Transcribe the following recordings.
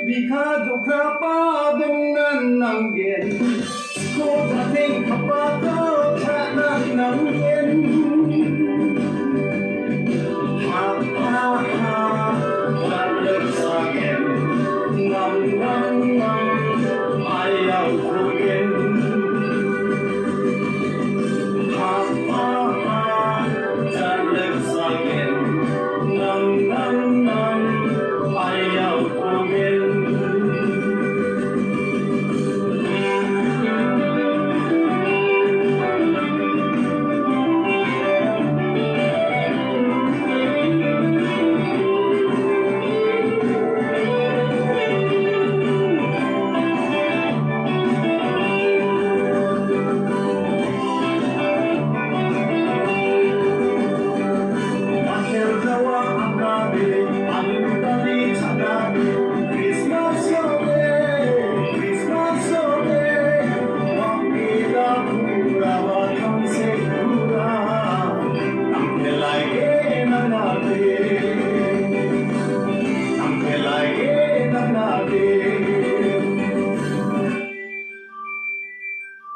Bikado krapa dengan nanggen, ko dating kapato tanang nanggen. Ha ha ha, dalam sagen, ngam ngam ngam, ayaw kugen. Ha ha ha, dalam sagen, ngam ngam ngam, ayaw kugen.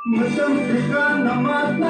Macam ikan amat